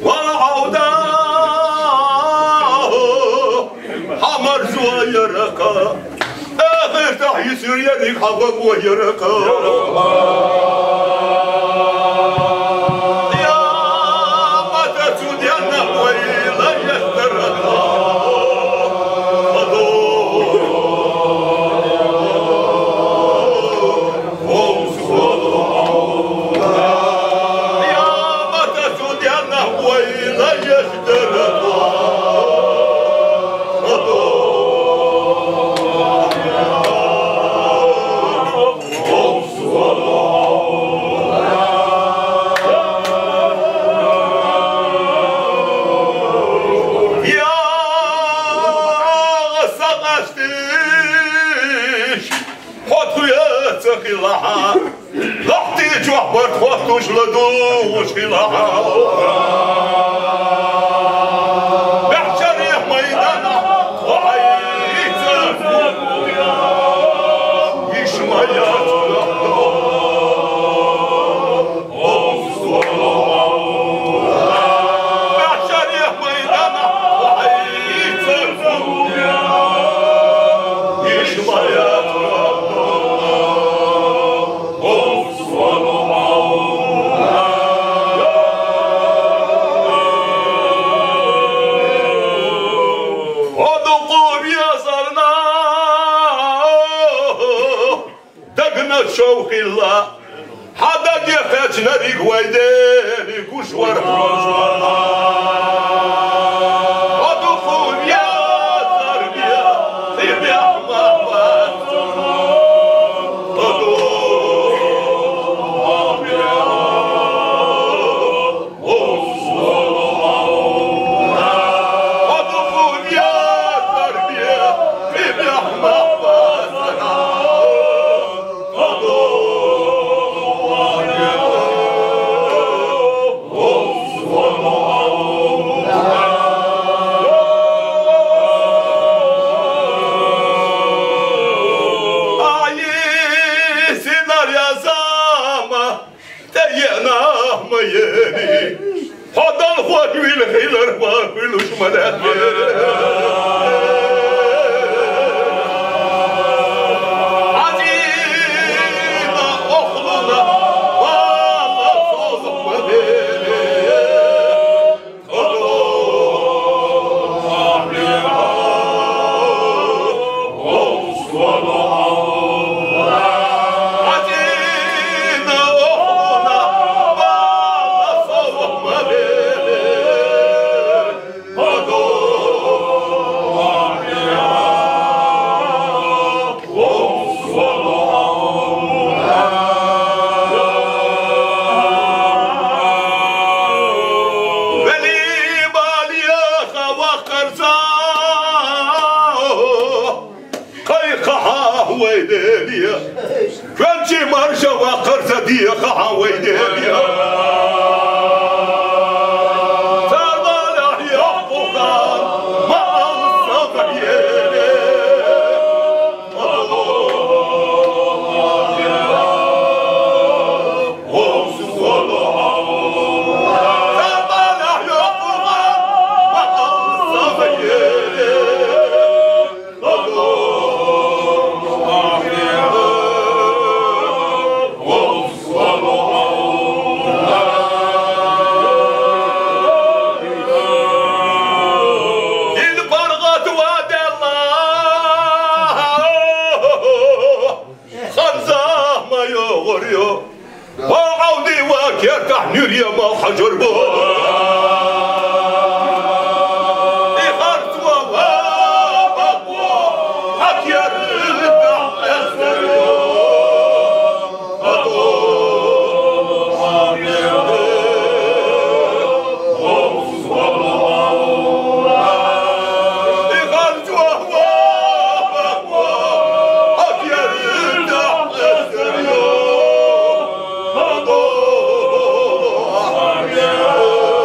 والعودة حمر زويرك آخر تحيي سوريا حبك ويرك يا متى تدينا ويلا يخترك لحتي جوحبر تخوتوش لدوش خلاها بحشريح ميدانا وحييتك يشميات بحشريح ميدانا وحييتك يشميات شوق الله حدا جفتنا ريق ويدين كشور ودخول يا تربية تبيع محمد ودخول يا تربية تبيع محمد هذا الخوات والخيلر ما كلوش ملاك عزيزة أخلنا والله صوص مدينة فانشي مرشا وقرصة دي خاها ويديبيا تابالا يحفظان مع الصبيين تابالا يحفظان مع الصبيين وعودي وكيرتح نوريا ما حجر بو إخرت وغابك وحكير تحت Oh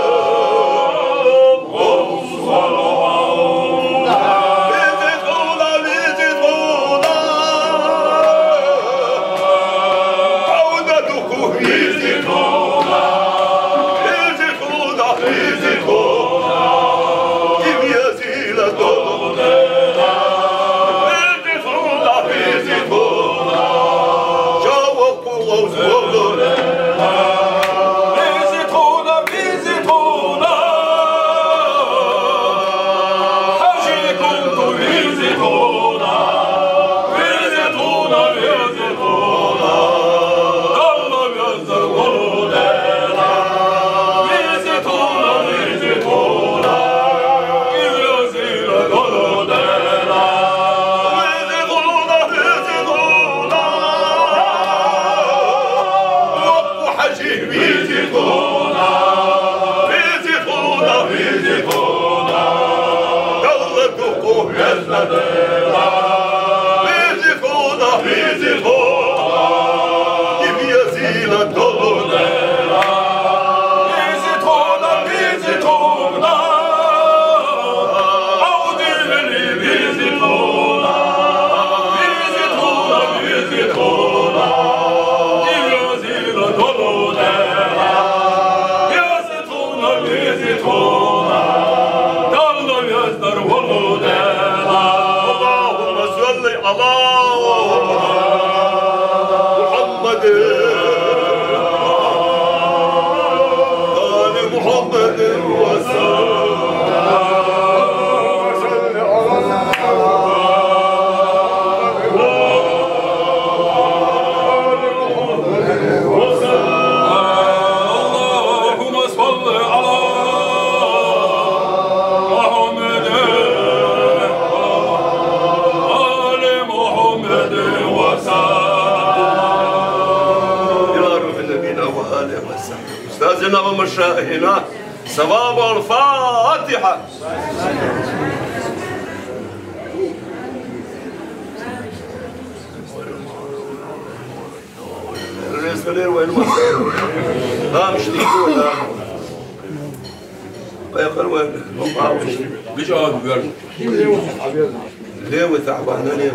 أستاذنا ومشايخنا ثواب الفاتحة. الرئيس وين وصل؟ لا مش تقول لا. يا اخوان وين؟ بيجي قاعد بيرد. ليه وتعبان؟